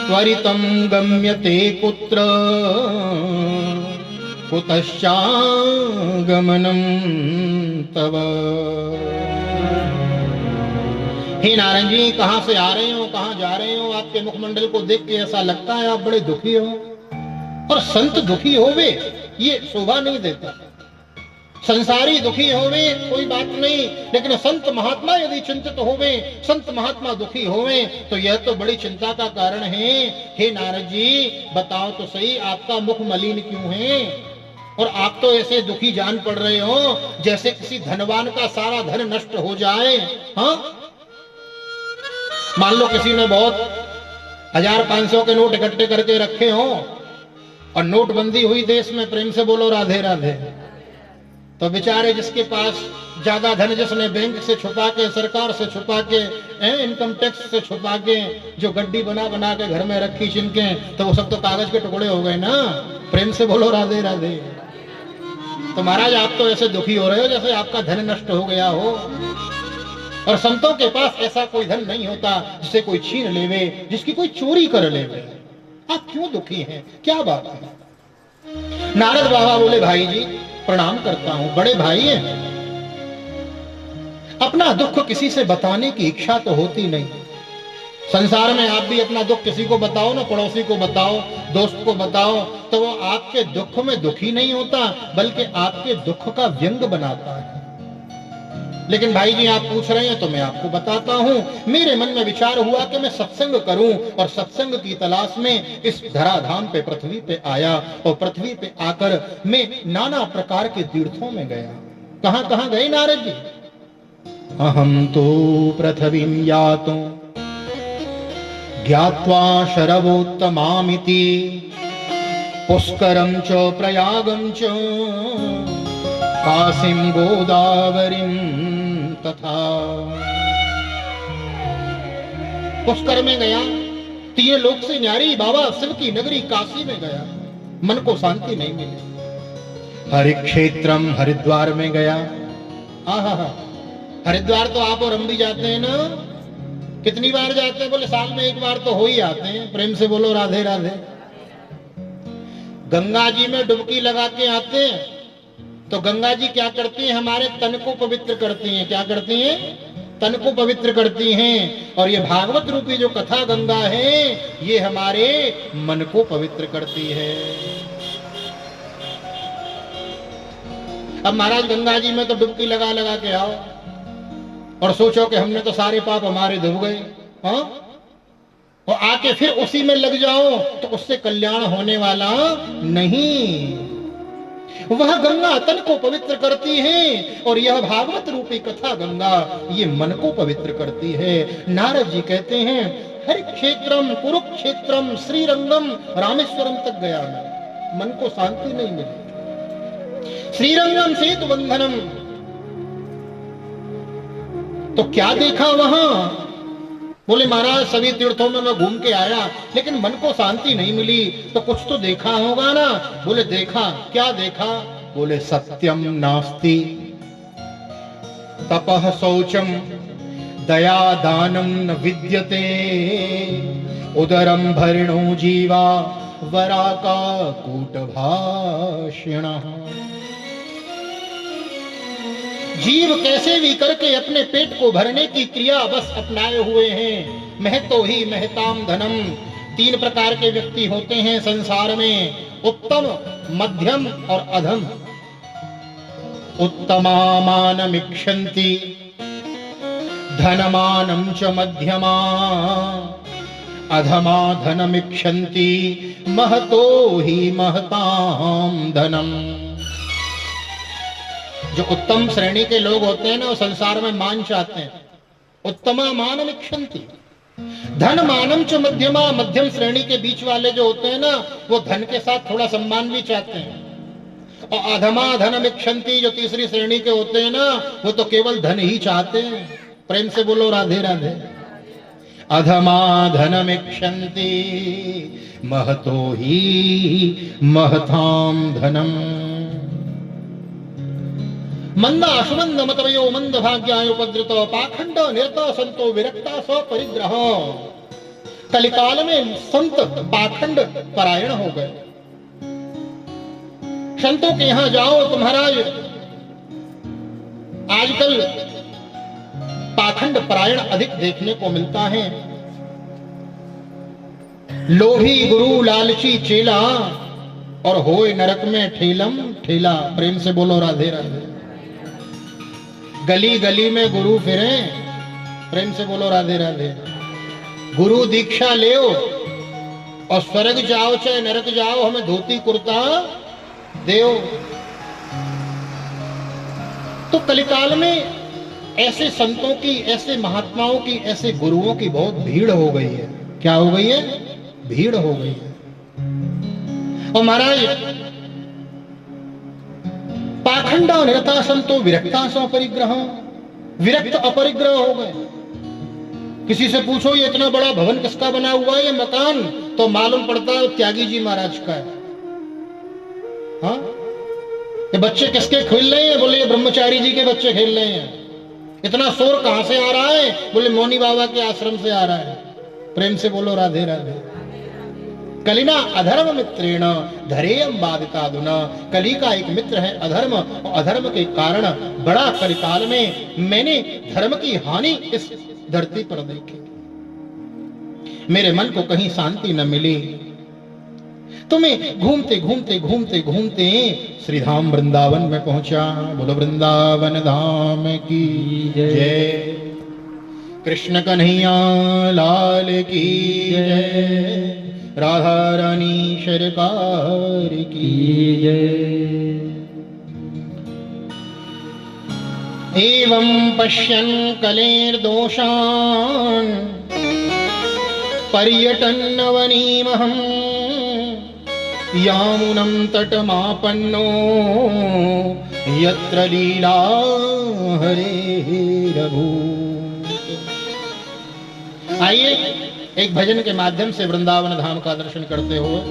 त्वरितं गम्यते कुत्र कुतश्चागमनं तव। हे नारायण जी कहां से आ रहे हो, कहां जा रहे हो? आपके मुखमंडल को देख के ऐसा लगता है आप बड़े दुखी हो, और संत दुखी होवे ये शोभा नहीं देता। संसारी दुखी होवे कोई बात नहीं, लेकिन संत महात्मा यदि चिंतित होवे, संत महात्मा दुखी होवे तो यह तो बड़ी चिंता का कारण है। हे नारद जी बताओ तो सही, आपका मुख मलिन क्यों है? और आप तो ऐसे दुखी जान पड़ रहे हो जैसे किसी धनवान का सारा धन नष्ट हो जाए। हाँ, मान लो किसी ने बहुत 1000-500 के नोट इकट्ठे करके रखे हो और नोटबंदी हुई देश में, प्रेम से बोलो राधे राधे, तो बेचारे जिसके पास ज्यादा धन, जिसने बैंक से छुपा के, सरकार से छुपा के, इनकम टैक्स से छुपा के जो गड्डी बना बना के घर में रखी जिनके, तो वो सब तो कागज के टुकड़े हो गए ना। प्रेम से बोलो राधे राधे। तो महाराज आप तो ऐसे दुखी हो रहे हो जैसे आपका धन नष्ट हो गया हो, और संतों के पास ऐसा कोई धन नहीं होता जिसे कोई छीन लेवे, जिसकी कोई चोरी कर लेवे। आप क्यों दुखी हैं, क्या बात है? नारद बाबा बोले, भाई जी प्रणाम करता हूं, बड़े भाई हैं, अपना दुख किसी से बताने की इच्छा तो होती नहीं। संसार में आप भी अपना दुख किसी को बताओ ना, पड़ोसी को बताओ, दोस्त को बताओ, तो वो आपके दुख में दुखी नहीं होता बल्कि आपके दुख का व्यंग बनाता है। लेकिन भाई जी आप पूछ रहे हैं तो मैं आपको बताता हूं। मेरे मन में विचार हुआ कि मैं सत्संग करूं, और सत्संग की तलाश में इस धराधाम पे, पृथ्वी पे आया, और पृथ्वी पे आकर मैं नाना प्रकार के तीर्थों में गया। कहां कहां गए नारद जी? अहम तो पृथ्वीं यातो ज्ञात्वा शरवोत्तमामिति पुष्करं च प्रयागं च काशीं गोदावरीं तथा। पुष्कर में गया, तीन लोक से न्यारी बाबा शिव की नगरी काशी में गया, मन को शांति नहीं मिली। हरिक्षेत्रम हरिद्वार में गया, आहा, हरिद्वार तो आप और हम भी जाते हैं ना, कितनी बार जाते हैं? बोले साल में एक बार तो हो ही आते हैं। प्रेम से बोलो राधे राधे। गंगा जी में डुबकी लगा के आते हैं तो गंगा जी क्या करती हैं? हमारे तन को पवित्र करती हैं। क्या करती हैं? तन को पवित्र करती हैं। और ये भागवत रूपी जो कथा गंगा है, ये हमारे मन को पवित्र करती है। अब महाराज गंगा जी में तो डुबकी लगा लगा के आओ और सोचो कि हमने तो सारे पाप हमारे धुल गए, हाँ, और आके फिर उसी में लग जाओ तो उससे कल्याण होने वाला नहीं। वह गंगा तन को पवित्र करती है और यह भागवत रूपी कथा गंगा ये मन को पवित्र करती है। नारद जी कहते हैं, हरि क्षेत्रम कुरुक्षेत्रम श्रीरंगम रामेश्वरम तक गया मैं, मन को शांति नहीं मिली। श्रीरंगम सेतु बंधनम, तो क्या देखा वहां? बोले महाराज सभी तीर्थों में मैं घूम के आया लेकिन मन को शांति नहीं मिली। तो कुछ तो देखा होगा ना? बोले देखा। क्या देखा? बोले सत्यम नास्ति तपः शौचम दया दानम न विद्यते उदरम भरिणो जीवा वराका कूटभाषिणः। जीव कैसे भी करके अपने पेट को भरने की क्रिया बस अपनाए हुए हैं। महतो ही महताम धनम। तीन प्रकार के व्यक्ति होते हैं संसार में, उत्तम, मध्यम और अधम। उत्तमामानमिक्षन्ति धनमानं च मध्यमा अधमा धनमिक्षन्ति महतो ही महताम धनम। जो उत्तम श्रेणी के लोग होते हैं ना, वो संसार में मान चाहते हैं। उत्तमा मानम इक्षन्ति, धन मानम च मध्यमा। मध्यम श्रेणी के बीच वाले जो होते हैं ना, वो धन के साथ थोड़ा सम्मान भी चाहते हैं। और अधमा धनम इक्षन्ति, जो तीसरी श्रेणी के होते हैं ना, वो तो केवल धन ही चाहते हैं। प्रेम से बोलो राधे राधे। अधमा धनम इक्षन्ति महतो ही महताम धनम। मंद अशुमंद मतवयो मंद भाग्यायोपद्रुतो पाखंड निरता संतो विरक्ता स्व परिग्रह। कलिकाल में संत पाखंड परायण हो गए। संतों के यहां जाओ तो महाराज आजकल पाखंड परायण अधिक देखने को मिलता है। लोभी गुरु लालची चेला और होए नरक में ठेलम ठेला। प्रेम से बोलो राधे राधे। गली गली में गुरु फिरे। प्रेम से बोलो राधे राधे। गुरु दीक्षा ले और स्वर्ग जाओ चाहे नरक जाओ, हमें धोती कुर्ता देओ। तो कलिकाल में ऐसे संतों की, ऐसे महात्माओं की, ऐसे गुरुओं की बहुत भीड़ हो गई है। क्या हो गई है? भीड़ हो गई है। और महाराज पाखंड निरता संतो विरक्ता स्व परिग्रह। विरक्त अपरिग्रह हो गए। किसी से पूछो ये इतना बड़ा भवन किसका बना हुआ है, ये मकान, तो मालूम पड़ता है त्यागी जी महाराज का है। हाँ, ये बच्चे किसके खेल रहे हैं? बोले ये ब्रह्मचारी जी के बच्चे खेल रहे हैं। इतना शोर कहां से आ रहा है? बोले मौनी बाबा के आश्रम से आ रहा है। प्रेम से बोलो राधे राधे। कलिना अधर्म मित्रेण धरेयम बाधिताधुना। कली का एक मित्र है अधर्म, और अधर्म के कारण बड़ा कलिकाल में मैंने धर्म की हानि इस धरती पर देखी। मेरे मन को कहीं शांति न मिली। तो मैं घूमते घूमते घूमते घूमते श्रीधाम वृंदावन में पहुंचा। बोलो वृंदावन धाम की जय। कृष्ण कन्हैया लाल की जय। राधा रानी सरकार की जय। एवं पश्यन् कलेर्दोषान् पर्यटन् वनीमहम् यामुनं तटमापन्नो यत्र लीला हरेरभूत्। आइए एक भजन के माध्यम से वृंदावन धाम का दर्शन करते हुए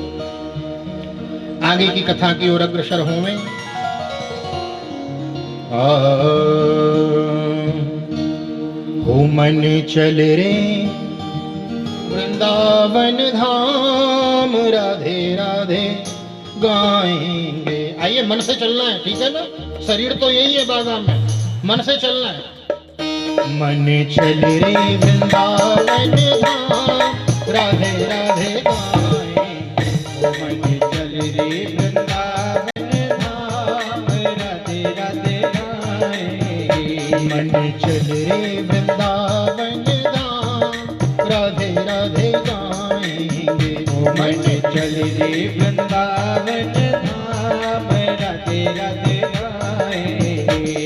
आगे की कथा की ओर अग्रसर होंगे। हो मन चल रे वृंदावन धाम, राधे राधे गाएंगे। आइए मन से चलना है, ठीक है ना? शरीर तो यही है बागा में, मन से चलना है। मन चल रे वृंदावन धाम, राधे राधे गाएंगे। ओ मन चल रे वृंदावन धाम, राधे राधे गाएंगे। मन चल रे वृंदावन धाम, राधे राधे गाएंगे। ओ मन चल रे वृंदावन धाम, राधे राधे गाएंगे।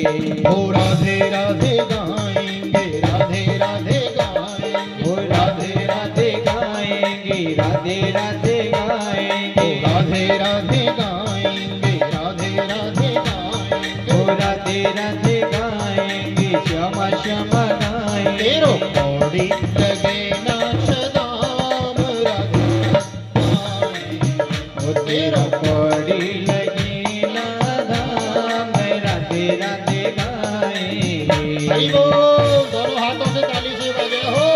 ओ राधे राधे गाएंगे, राधे राधे गाएंगे। ओ राधे राधे गाएंगे, राधे राधे गाएंगे। राधे राधे गाएंगे, राधे राधे गाएंगे। ओ राधे राधे गाएंगे, श्यामा श्यामा गाएंगे। तेरो कौड़ी लगे नाच दाम, राधे गाएंगे। ओ तेरा कौड़ी लगी ना धाम, राधे राधे गाएंगे। हरि बोल, दोनों हाथों से ताली से बजे हो।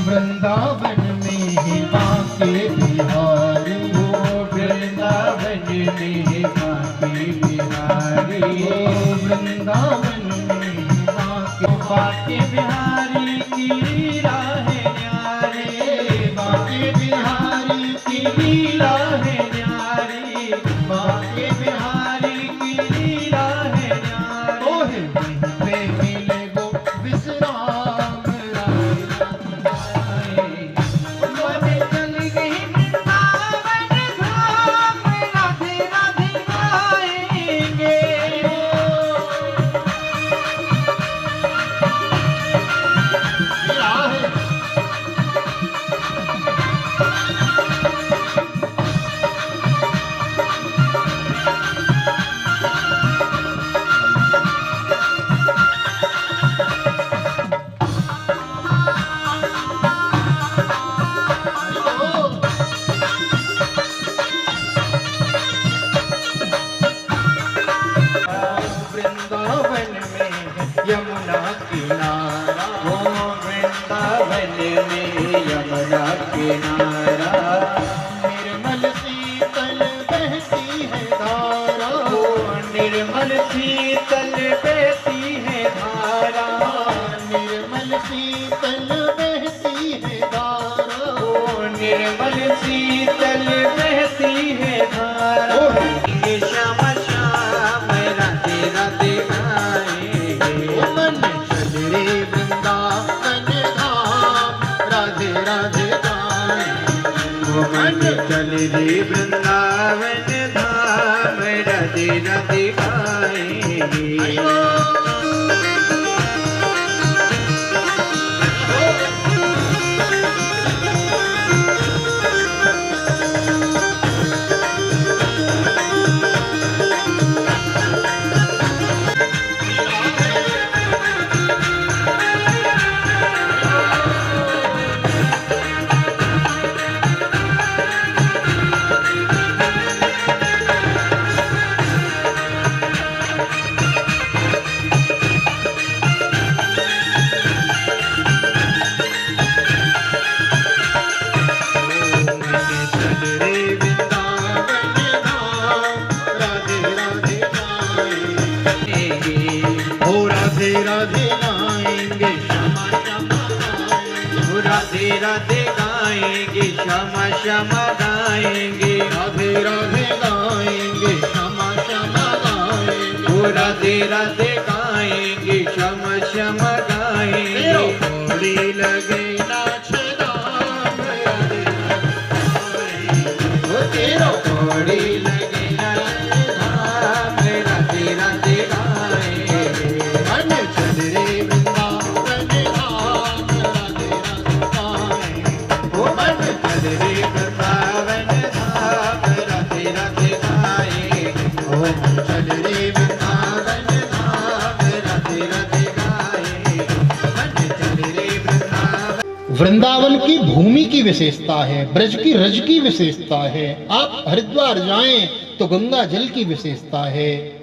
वृंदावन में ही बाके बिहारी, ओ वृंदावन में बाकी बिहारी। ओ वृंदावन में ही बाके बाकी बिहारी की लीला है न्यारी, बाके बिहारी की लीला है न्यारी, बाकी बिहारी की लीला है न्यारी। तो है वहीं पे मिले गो विश्राम, मन चल गई वृंदावन धाम, राधे राधे गाएंगे। वृंदावन में यमुना किनारा, ओ वृंदावन में यमुना किनारा। निर्मल शीतल बहती है धारा। ओ निर्मल शीतल बहती है धारा। निर्मल शीतल बहती है धारा। ओ निर्मल शीतल बहती है धारा। ये श्याम श्याम राधे राधे गाएंगे। मन चल रे वृंदावन धाम, राधे राधे गाएंगे। ओ मन चल रे वृंदावन धाम, राधे राधे गाएंगे। राधे राधे गाएंगे, श्यामा श्यामा गाएंगे। राधे राधे गाएंगे, श्यामा श्यामा गाएंगे। राधे राधे गाएंगे, श्यामा श्यामा गाएंगे। ओ राधे राधे गाएंगे, श्यामा श्यामा गाएंगे। कौड़ी लगे नाच दाम, राधे ओ तेरा कौड़ी लगे नाच धाम, राधे राधे गाएंगे। मन चल रे वृंदावन धाम, राधे राधे गाएंगे। ओ मन चल रे वृंदावन धाम, राधे राधे गाएंगे। ओ मन चल रे वृंदावन की भूमि की विशेषता है, ब्रज की रज की विशेषता है। आप हरिद्वार जाएं तो गंगा जल की विशेषता है।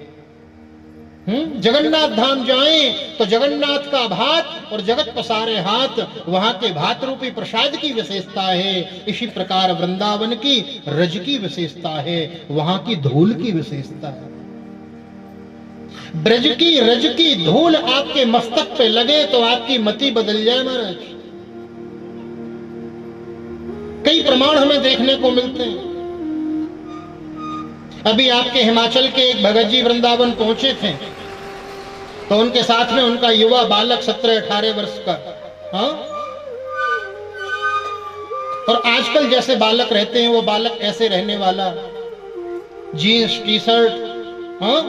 जगन्नाथ धाम जाएं तो जगन्नाथ का भात और जगत पसारे हाथ, वहां के भात रूपी प्रसाद की विशेषता है। इसी प्रकार वृंदावन की रज की विशेषता है, वहां की धूल की विशेषता है। ब्रज की रज की धूल आपके मस्तक पे लगे तो आपकी मति बदल जाए महाराज। कई प्रमाण हमें देखने को मिलते हैं। अभी आपके हिमाचल के एक भगत जी वृंदावन पहुंचे थे, तो उनके साथ में उनका युवा बालक 17-18 वर्ष का, हाँ, और आजकल जैसे बालक रहते हैं वो बालक ऐसे रहने वाला, जीन्स टी शर्ट, हाँ।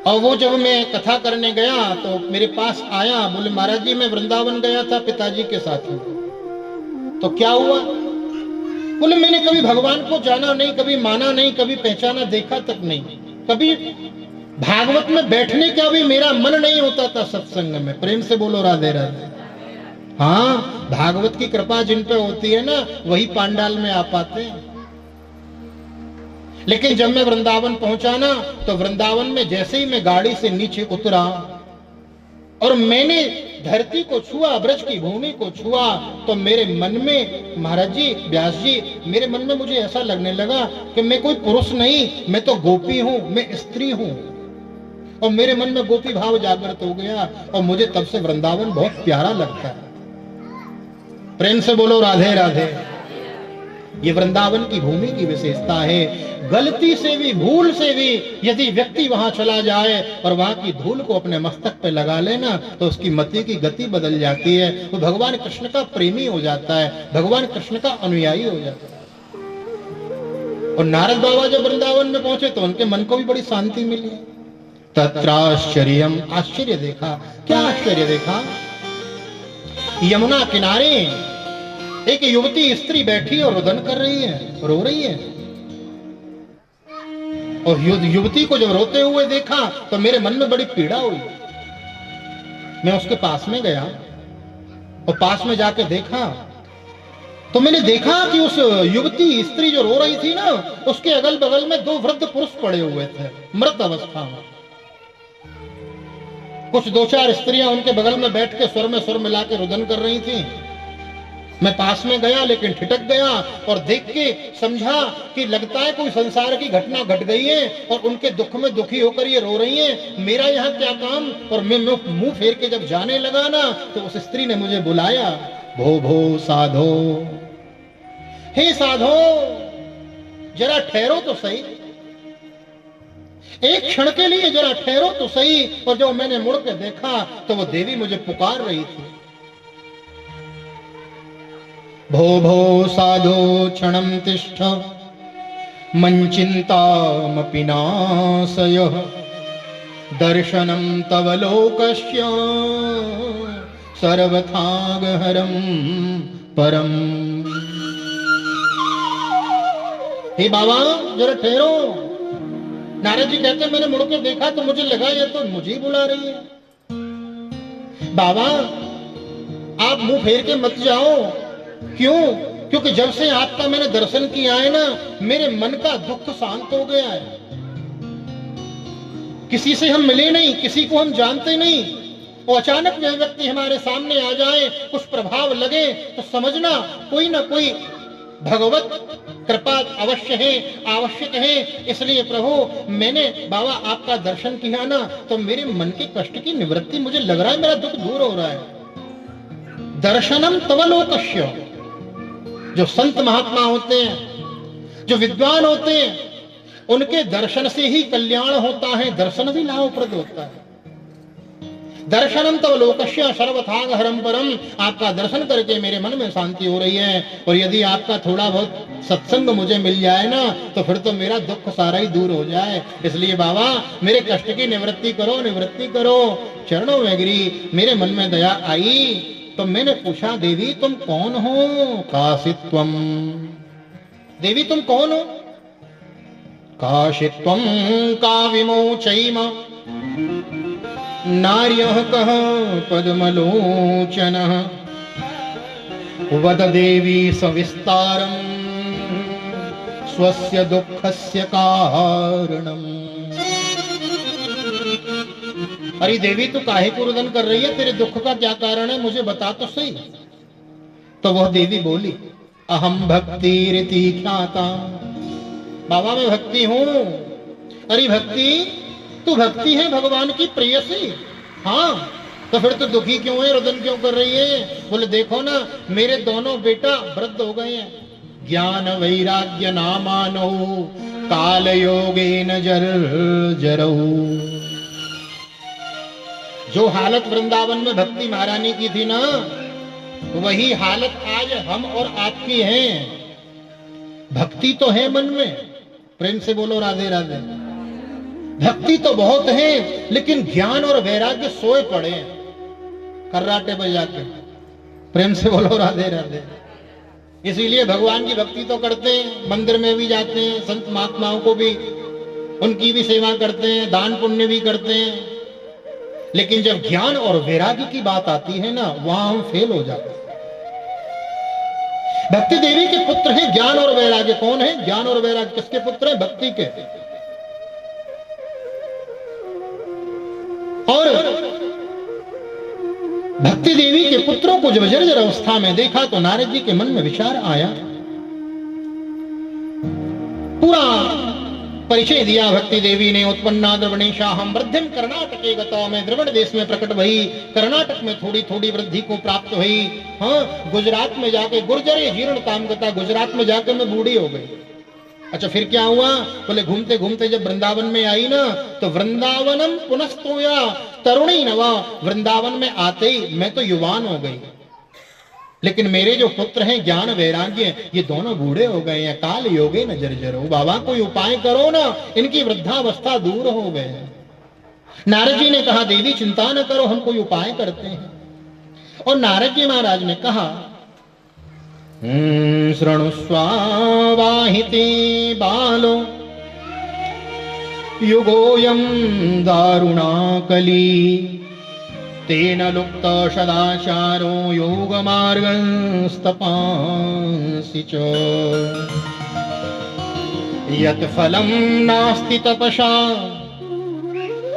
और वो जब मैं कथा करने गया तो मेरे पास आया, बोले महाराज जी मैं वृंदावन गया था पिताजी के साथ में। तो क्या हुआ? बोले मैंने कभी भगवान को जाना नहीं, कभी माना नहीं, कभी पहचाना देखा तक नहीं, कभी भागवत में बैठने का भी मेरा मन नहीं होता था सत्संग में। प्रेम से बोलो राधे राधे। हाँ, भागवत की कृपा जिन पे होती है ना वही पांडाल में आ पाते हैं। लेकिन जब मैं वृंदावन पहुंचा ना तो वृंदावन में जैसे ही मैं गाड़ी से नीचे उतरा और मैंने धरती को छुआ, ब्रज की भूमि को छुआ, तो मेरे मन में महाराज जी, व्यास जी, मेरे मन में मुझे ऐसा लगने लगा कि मैं कोई पुरुष नहीं, मैं तो गोपी हूं, मैं स्त्री हूं। और मेरे मन में गोपी भाव जागृत हो गया और मुझे तब से वृंदावन बहुत प्यारा लगता है। प्रेम से बोलो राधे राधे। ये वृंदावन की भूमि की विशेषता है। गलती से भी, भूल से भी यदि व्यक्ति वहां चला जाए और वहां की धूल को अपने मस्तक पे लगा लेना तो उसकी मति की गति बदल जाती है। वो भगवान कृष्ण का प्रेमी हो जाता है, भगवान कृष्ण का अनुयायी हो जाता है। और नारद बाबा जब वृंदावन में पहुंचे तो उनके मन को भी बड़ी शांति मिली। तत्राश्चर्यम, आश्चर्य देखा। क्या आश्चर्य देखा? यमुना किनारे एक युवती स्त्री बैठी और रुदन कर रही है, रो रही है। और युवती को जब रोते हुए देखा तो मेरे मन में बड़ी पीड़ा हुई। मैं उसके पास में गया और पास में जाके देखा तो मैंने देखा कि उस युवती स्त्री जो रो रही थी ना, उसके अगल बगल में 2 वृद्ध पुरुष पड़े हुए थे मृत अवस्था में। कुछ 2-4 स्त्रियां उनके बगल में बैठ के स्वर में स्वर मिला के रुदन कर रही थी। मैं पास में गया लेकिन ठिठक गया और देख के समझा कि लगता है कोई संसार की घटना घट गई है और उनके दुख में दुखी होकर ये रो रही हैं। मेरा यहाँ क्या काम? और मैं मुंह फेर के जब जाने लगा ना तो उस स्त्री ने मुझे बुलाया, भो भो साधो, हे साधो जरा ठहरो तो सही, एक क्षण के लिए जरा ठहरो तो सही। और जब मैंने मुड़ के देखा तो वो देवी मुझे पुकार रही थी। भो भो साधो क्षणं तिष्ठ मञ्चिन्तामपि नाशयः दर्शनं तव लोकस्य सर्वथागहरं परम। हे बाबा जरा ठहरो। नारद जी कहते मैंने मुड़ के देखा तो मुझे लगा ये तो मुझे ही बुला रही है। बाबा आप मुंह फेर के मत जाओ। क्यों? क्योंकि जब से आपका मैंने दर्शन किया है ना, मेरे मन का दुख शांत हो गया है। किसी से हम मिले नहीं, किसी को हम जानते नहीं, और अचानक वह व्यक्ति हमारे सामने आ जाए, कुछ प्रभाव लगे तो समझना कोई ना कोई भगवत कृपा अवश्य है, आवश्यक है। इसलिए प्रभु मैंने बाबा आपका दर्शन किया ना तो मेरे मन के कष्ट की निवृत्ति, मुझे लग रहा है मेरा दुख दूर हो रहा है। दर्शनम तव लोकस्य। जो संत महात्मा होते हैं, जो विद्वान होते हैं, उनके दर्शन से ही कल्याण होता है, दर्शन भी लाभप्रद होता है। दर्शनम तव लोकस्य सर्वथागहरं परम। आपका दर्शन करके मेरे मन में शांति हो रही है। और यदि आपका थोड़ा बहुत सत्संग मुझे मिल जाए ना तो फिर तो मेरा दुख सारा ही दूर हो जाए। इसलिए बाबा मेरे कष्ट की निवृत्ति करो, निवृत्ति करो। चरणों में गिरी, मेरे मन में दया आई तो मैंने पूछा, देवी तुम कौन हो? काशित्वम। देवी तुम कौन हो? काशित्वम का विमोचैम नार्यः कः पद्मलोचनः वद देवी सविस्तारम स्वस्य दुःखस्य कारणम। अरे देवी तू काहे को रुदन कर रही है, तेरे दुख का क्या कारण है, मुझे बता तो सही। तो वह देवी बोली, अहम भक्ति रीति ख्याता, बाबा मैं भक्ति हूं। अरे भक्ति, तू भक्ति है भगवान की प्रेयसी। हाँ तो फिर तो दुखी क्यों है, रुदन क्यों कर रही है? बोले देखो ना, मेरे दोनों बेटा वृद्ध हो गए हैं, ज्ञान वैराग्य नामानो काल योगेन जर्जरौ। जो हालत वृंदावन में भक्ति महारानी की थी ना, वही हालत आज हम और आपकी है। भक्ति तो है मन में, प्रेम से बोलो राधे राधे। भक्ति तो बहुत है, लेकिन ज्ञान और वैराग्य सोए पड़े हैं कर्राटे बजा के। प्रेम से बोलो राधे राधे। इसीलिए भगवान की भक्ति तो करते हैं, मंदिर में भी जाते हैं, संत महात्माओं को भी, उनकी भी सेवा करते हैं, दान पुण्य भी करते हैं, लेकिन जब ज्ञान और वैराग्य की बात आती है ना, वहां हम फेल हो जाते हैं। भक्ति देवी के पुत्र हैं ज्ञान और वैराग्य। कौन है ज्ञान और वैराग्य? किसके पुत्र हैं? भक्ति के। और भक्ति देवी के पुत्रों को जब जर्जर अवस्था में देखा तो नारद जी के मन में विचार आया। पूरा परिचय दिया भक्ति देवी ने। उत्पन्ना द्रवणेशा हम वृद्धिम कर्नाटके गता, मैं द्रवण देश में प्रकट भई, कर्नाटक में थोड़ी थोड़ी वृद्धि को प्राप्त हुई। हाँ, गुजरात में जाके गुर्जरे जीर्ण ताम गता, गुजरात में जाकर मैं बूढ़ी हो गई। अच्छा फिर क्या हुआ? बोले घूमते घूमते जब वृंदावन में आई ना, तो वृंदावनम पुनस्तोया तरुणी नवा, वृंदावन में आते ही मैं तो युवान हो गई, लेकिन मेरे जो पुत्र हैं ज्ञान वैराग्य, ये दोनों बूढ़े हो गए हैं। काल योगे न जर्जरो, बाबा कोई उपाय करो ना, इनकी वृद्धावस्था दूर हो गए। नारद जी ने कहा देवी चिंता न करो, हम कोई उपाय करते हैं। और नारद जी महाराज ने कहा शृणुस्वावाहिते बालो युगोयम दारुणा कली, तेन लुप्त सदाचारो योग मार्गस्तपांसि च, यत् फलं नास्ति तपसा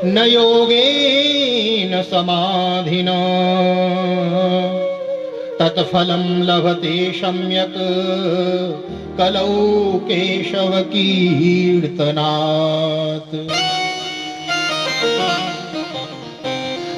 न योगेन समाधिना, तत्फलं लभते सम्यक् कलौ केशव कीर्तनात्।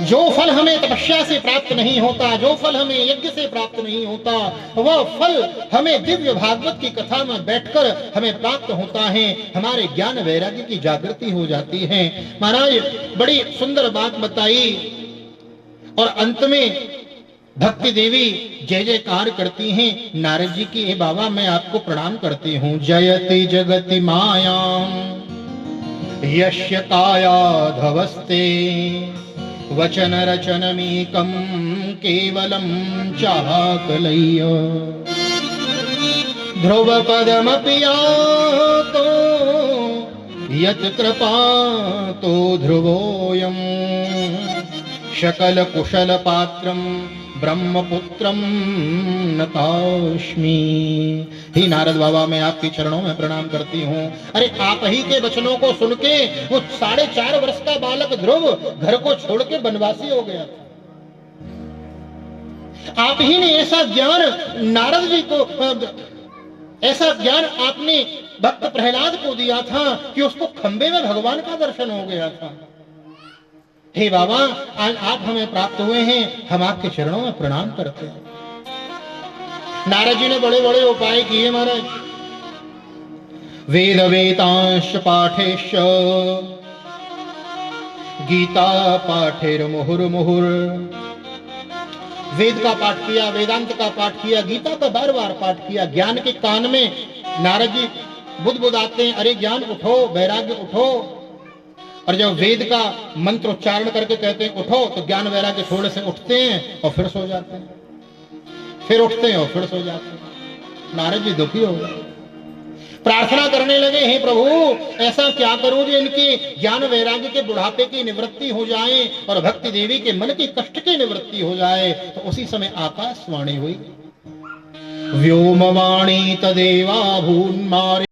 जो फल हमें तपस्या से प्राप्त नहीं होता, जो फल हमें यज्ञ से प्राप्त नहीं होता, वह फल हमें दिव्य भागवत की कथा में बैठकर हमें प्राप्त होता है। हमारे ज्ञान वैराग्य की जागृति हो जाती है। महाराज बड़ी सुंदर बात बताई। और अंत में भक्ति देवी जय जयकार करती हैं नारद जी की। हे बाबा मैं आपको प्रणाम करती हूँ। जयति जगति मायाम यस्य काया धवस्ते, वचन रचनमीकं केवलं चाकलय्य, ध्रुवपदमपि यातो यत् कृपातो ध्रुवोऽयं, सकल कुशल पात्रं ब्रह्मपुत्रम नतास्मि। ही नारद बाबा मैं आपके चरणों में प्रणाम करती हूँ। अरे आप ही के वचनों को सुन के वो 4.5 वर्ष का बालक ध्रुव घर को छोड़ के वनवासी हो गया। आप ही ने ऐसा ज्ञान नारद जी को, ऐसा ज्ञान आपने भक्त प्रहलाद को दिया था कि उसको खंबे में भगवान का दर्शन हो गया था। हे बाबा आज आप हमें प्राप्त हुए हैं, हम आपके चरणों में प्रणाम करते हैं। नारद जी ने बड़े बड़े उपाय किए महाराज। वेद वेदांश पाठेश गीता पाठेर मुहुर मुहुर। वेद का पाठ किया, वेदांत का पाठ किया, गीता का बार बार पाठ किया। ज्ञान के कान में नारद जी बुदबुदाते हैं, अरे ज्ञान उठो, वैराग्य उठो। और जब वेद का मंत्र उच्चारण करके कहते हैं उठो, तो ज्ञान वैराग्य थोड़े से उठते हैं और फिर सो जाते हैं, फिर उठते हैं और फिर सो जाते हैं। नारद जी दुखी हो गए, प्रार्थना करने लगे, हे प्रभु ऐसा क्या करूं जो इनके ज्ञान वैराग्य के बुढ़ापे की निवृत्ति हो जाए और भक्ति देवी के मन की कष्ट की निवृत्ति हो जाए। तो उसी समय आकाशवाणी हुई। व्योमवाणी तदेवा भून्मारे